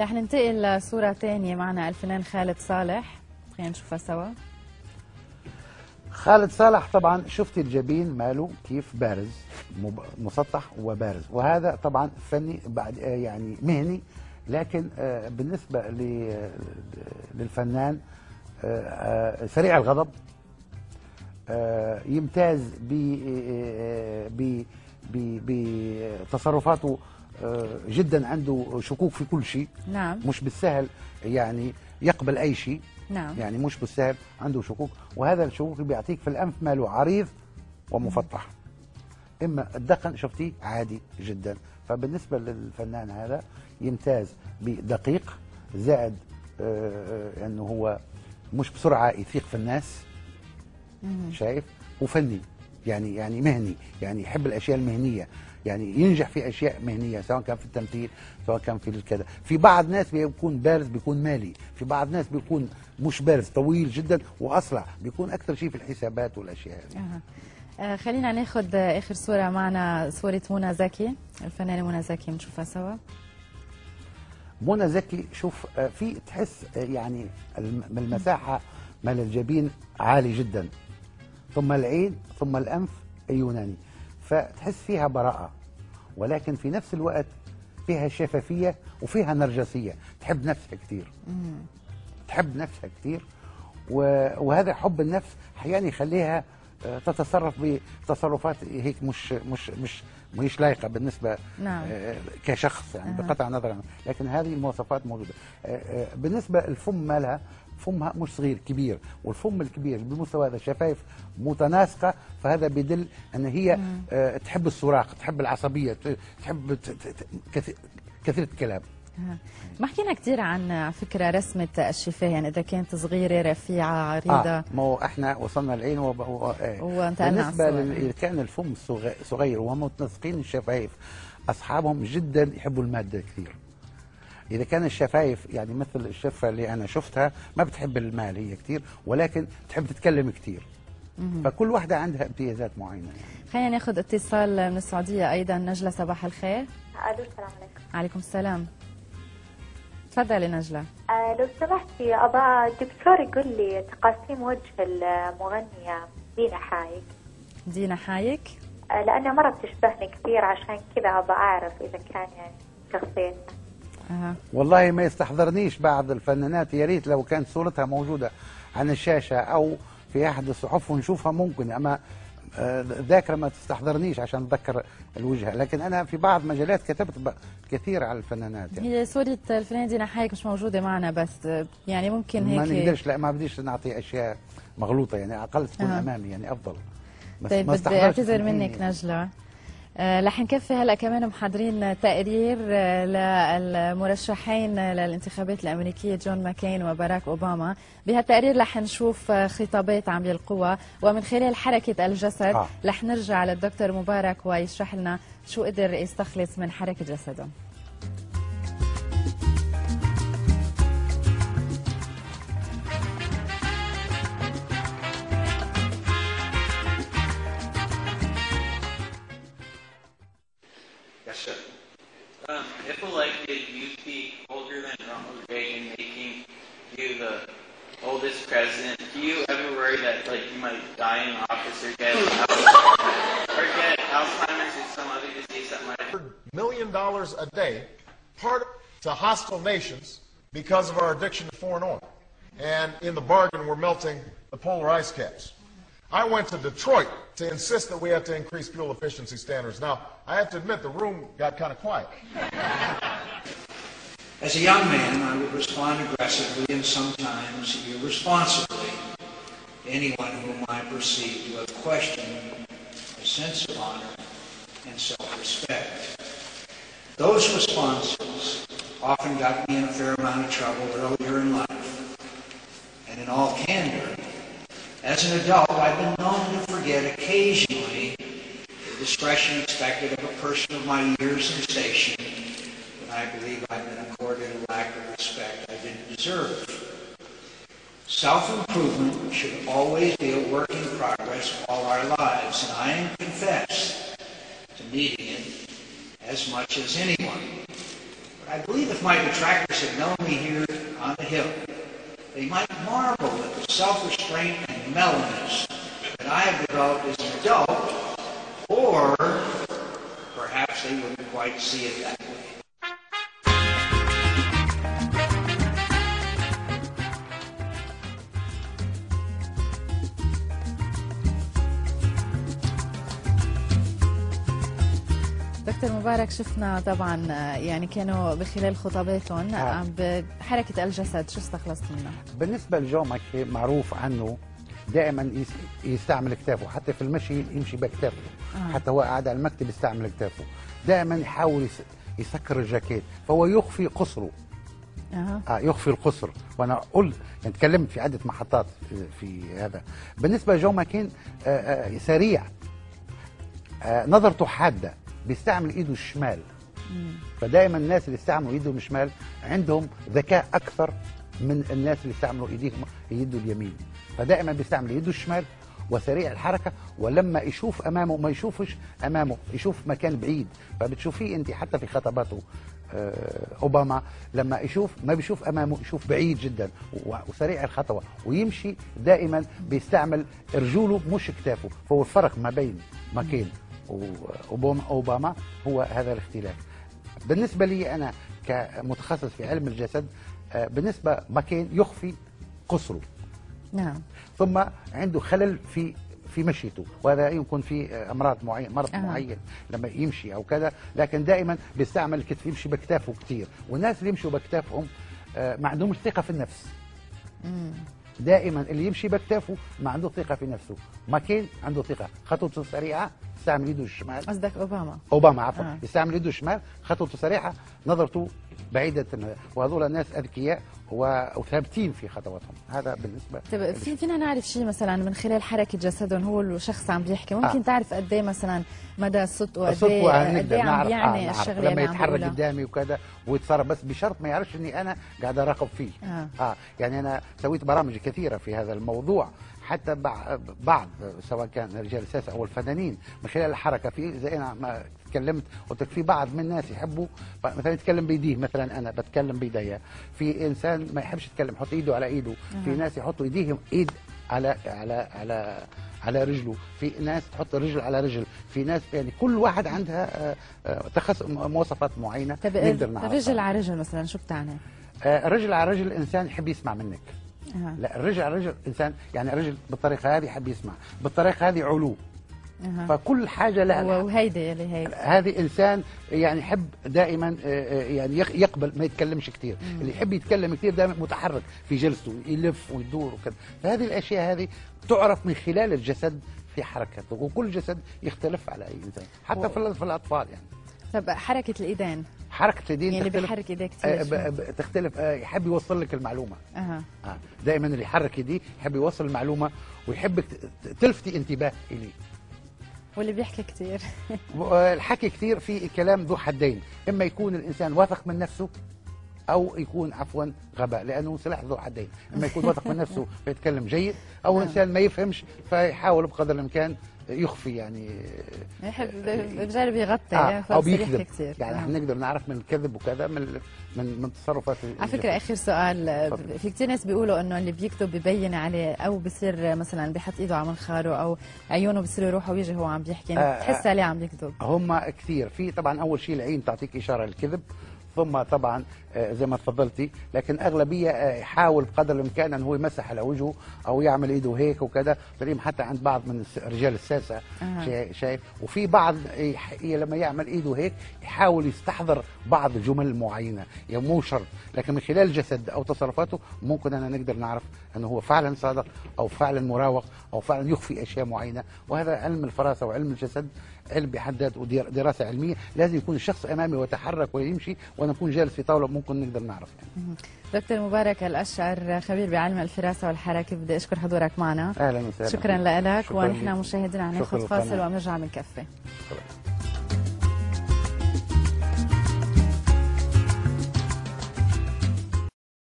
رح ننتقل لصورة ثانية معنا الفنان خالد صالح، خلينا نشوفها سوا. خالد صالح طبعا شفت الجبين ماله كيف بارز، مسطح وبارز، وهذا طبعا فني بعد يعني مهني، لكن بالنسبة للفنان سريع الغضب، يمتاز بتصرفاته جدا، عنده شكوك في كل شيء. نعم. مش بالسهل يعني يقبل اي شيء. نعم. يعني مش بالسهل، عنده شكوك، وهذا الشكوك بيعطيك في الانف ماله عريض ومفتح. اما الدقن شفتيه عادي جدا. فبالنسبه للفنان هذا يمتاز بدقيق، زائد انه هو مش بسرعه يثيق في الناس، شايف، وفني يعني مهني، يعني يحب الاشياء المهنيه، يعني ينجح في اشياء مهنيه، سواء كان في التمثيل سواء كان في الكذا. في بعض ناس بيكون بارز بيكون مالي، في بعض ناس بيكون مش بارز طويل جدا واصلع، بيكون اكثر شيء في الحسابات والاشياء هذه. خلينا ناخذ اخر صوره معنا، صوره منى زكي، الفنانه منى زكي، بنشوفها سوا. منى زكي شوف في تحس يعني المساحه مال الجبين عالي جدا، ثم العين ثم الانف يوناني، فتحس فيها براءة، ولكن في نفس الوقت فيها شفافية وفيها نرجسية، تحب نفسها كثير. تحب نفسها كثير، وهذا حب النفس احيانا يخليها تتصرف بتصرفات هيك مش لايقة بالنسبة نعم. كشخص يعني بقطع نظر، لكن هذه المواصفات موجودة. بالنسبة الفم مالها، فمها مش صغير كبير، والفم الكبير بالمستوى هذا الشفايف متناسقه، فهذا بيدل ان هي تحب الصراخ، تحب العصبيه، تحب كثير الكلام. ما حكينا كثير عن فكره رسمه الشفاه، يعني اذا كانت صغيره رفيعه عريضه. ما هو احنا وصلنا العين وانتقلنا بالنسبه اذا كان الفم صغير ومتناسقين الشفايف، اصحابهم جدا يحبوا الماده كثير. إذا كان الشفايف يعني مثل الشفة اللي أنا شفتها ما بتحب المال هي كثير، ولكن تحب تتكلم كثير. فكل واحدة عندها امتيازات معينة يعني. خلينا ناخذ اتصال من السعودية أيضا. نجلة، صباح الخير. ألو، السلام عليكم. عليكم السلام. تفضلي نجلة. لو سمحتي أبغى الدكتور يقول لي تقاسيم وجه المغنية دينا حايك. دينا حايك؟ لأنها مرة بتشبهني كثير، عشان كذا أبغى أعرف إذا كان يعني شخصيتها. والله ما يستحضرنيش بعض الفنانات، يا ريت لو كانت صورتها موجودة عن الشاشة أو في أحد الصحف ونشوفها ممكن، أما ذاكرة ما تستحضرنيش عشان أتذكر الوجه، لكن أنا في بعض مجالات كتبت كثير على الفنانات يعني. هي صورة الفنانة دينا حايك مش موجودة معنا، بس يعني ممكن هيك ما نقدرش، لا ما بديش نعطي أشياء مغلوطة يعني، أقل تكون أمامي يعني أفضل. بس طيب بدي أعتذر منك نجلة. رح نكفي هلا كمان محضرين تقرير للمرشحين للانتخابات الامريكيه جون ماكين وباراك اوباما. بهالتقرير رح نشوف خطابات عم يلقوها، ومن خلال حركه الجسد رح نرجع للدكتور مبارك ويشرح لنا شو قدر يستخلص من حركه جسده. If elected, you speak older than Ronald Reagan, making you the oldest president. Do you ever worry that you might die in office or get Alzheimer's or some other disease that might $100 million a day, part to hostile nations because of our addiction to foreign oil. And in the bargain, we're melting the polar ice caps. I went to Detroit to insist that we have to increase fuel efficiency standards. Now, I have to admit, the room got kind of quiet. As a young man, I would respond aggressively and sometimes irresponsibly to anyone whom I perceived to have questioned a sense of honor and self-respect. Those responses often got me in a fair amount of trouble earlier in life. And in all candor, as an adult, I've been known to forget occasionally the discretion expected of a person of my years and station when I believe I've been accorded a lack of respect I didn't deserve. Self-improvement should always be a work in progress all our lives, and I confess to needing it as much as anyone. But I believe if my detractors had known me here on the Hill, they might marvel at the self-restraint and mellowness that I have developed as an adult, or perhaps they wouldn't quite see it that way. دكتور مبارك، شفنا طبعا يعني كانوا بخلال خطاباتهم بحركة الجسد، شو استخلصت منها؟ بالنسبة لجون ماكي معروف عنه دائما يستعمل كتافه، حتى في المشي يمشي بكتافه، حتى هو قاعد على المكتب يستعمل كتافه، دائما يحاول يسكر الجاكيت، فهو يخفي قصره. يخفي القصر. وانا قلت يعني تكلمت في عدة محطات في هذا. بالنسبة لجون ماكين سريع، نظرته حادة، بيستعمل ايده الشمال. فدائما الناس اللي استعملوا ايدهم الشمال عندهم ذكاء اكثر من الناس اللي استعملوا ايديهم ايده اليمين. فدائما بيستعمل ايده الشمال وسريع الحركه، ولما يشوف امامه ما يشوفش امامه، يشوف مكان بعيد. فبتشوفيه انت حتى في خطاباته اوباما لما يشوف ما بيشوف امامه، يشوف بعيد جدا وسريع الخطوه، ويمشي دائما بيستعمل رجوله مش كتافه. فهو الفرق ما بين ماكين وأوباما هو هذا الاختلاف. بالنسبة لي أنا كمتخصص في علم الجسد، بالنسبة ماكين يخفي قصره. نعم. ثم عنده خلل في مشيته، وهذا يمكن في أمراض معين، مرض معين لما يمشي أو كذا، لكن دائما بيستعمل الكتف، يمشي بكتافه كثير. والناس اللي يمشوا بكتافهم ما عندهمش ثقة في النفس. دائما اللي يمشي بكتافه ما عنده ثقة في نفسه. ماكين عنده ثقة، خطوته سريعة، يستعمل ايده الشمال. قصدك اوباما عفوا. يستعمل ايده الشمال، خطوته سريعه، نظرته بعيده، وهذول الناس اذكياء وثابتين في خطواتهم. هذا بالنسبه. طيب فينا نعرف شيء مثلا من خلال حركه جسدهم، هو الشخص عم بيحكي ممكن تعرف قد ايه مثلا مدى الصدق وقد ايه عم بيعني الشغله لما يتحرك قدامي وكذا ويتصرف، بس بشرط ما يعرفش اني انا قاعد اراقب فيه. يعني انا سويت برامج كثيره في هذا الموضوع، حتى بعض سواء كان رجال السياسه او الفنانين من خلال الحركه، في زي انا ما تكلمت قلت لك في بعض من الناس يحبوا مثلا يتكلم بايديه، مثلا انا بتكلم بايديا، في انسان ما يحبش يتكلم يحط ايده على ايده، في ناس يحطوا ايديهم ايد على رجله، في ناس تحط رجل على رجل، في ناس يعني كل واحد عندها تخصص مواصفات معينه نقدر نعرفها. رجل على رجل مثلا شو بتعني؟ رجل على رجل الانسان يحب يسمع منك. لا، الرجل على رجل انسان يعني الرجل بالطريقه هذه يحب يسمع، بالطريقه هذه علو. فكل حاجه لها. وهيدي هذه انسان يعني يحب دائما يعني يقبل ما يتكلمش كثير. اللي يحب يتكلم كثير دائما متحرك في جلسته، يلف ويدور وكذا. فهذه الاشياء هذه تعرف من خلال الجسد في حركته، وكل جسد يختلف على اي انسان، حتى في الاطفال يعني. طب حركه الايدين، حركه اليدين يعني بيحرك ايديه كثير تختلف. يحب يوصل لك المعلومه. دائما اللي يحرك يديه يحب يوصل المعلومه، ويحب تلفتي انتباه اليه. واللي بيحكي كثير الحكي كثير في كلام ذو حدين، اما يكون الانسان واثق من نفسه او يكون عفوا غباء، لانه سلاح ذو حدين. اما يكون واثق من نفسه فيتكلم جيد، او انسان ما يفهمش فيحاول بقدر الامكان يخفي، يعني يحب بجرب يغطي او بيكذب كثير. يعني احنا نقدر نعرف من الكذب وكذا من تصرفات. على فكره اخر سؤال، في كثير ناس بيقولوا انه اللي بيكتب ببين عليه، او بصير مثلا بيحط ايده على منخاره او عيونه بصير يروحوا ويجي هو عم بيحكي، بتحس عليه عم يكذب. هم كثير. في طبعا اول شيء العين تعطيك اشاره للكذب، ثم طبعا زي ما تفضلتي، لكن اغلبيه يحاول بقدر الامكان ان هو يمسح على وجهه او يعمل ايده هيك وكذا. تلاقيهم حتى عند بعض من رجال الساسه شايف. وفي بعض لما يعمل ايده هيك يحاول يستحضر بعض الجمل معينه، يعني مو شرط، لكن من خلال الجسد او تصرفاته ممكن انا نقدر نعرف انه هو فعلا صادق او فعلا مراوغ او فعلا يخفي اشياء معينه. وهذا علم الفراسه وعلم الجسد علم بحد ذاته ودراسه علميه. لازم يكون الشخص امامي ويتحرك ويمشي وانا اكون جالس في طاوله ممكن نقدر نعرف يعني. دكتور مبارك الاشعر، خبير بعلم الفراسه والحركه، بدي اشكر حضورك معنا. اهلا وسهلا. شكرا لك، ونحن مشاهدينا عم ناخذ فاصل وبنرجع بنكفي.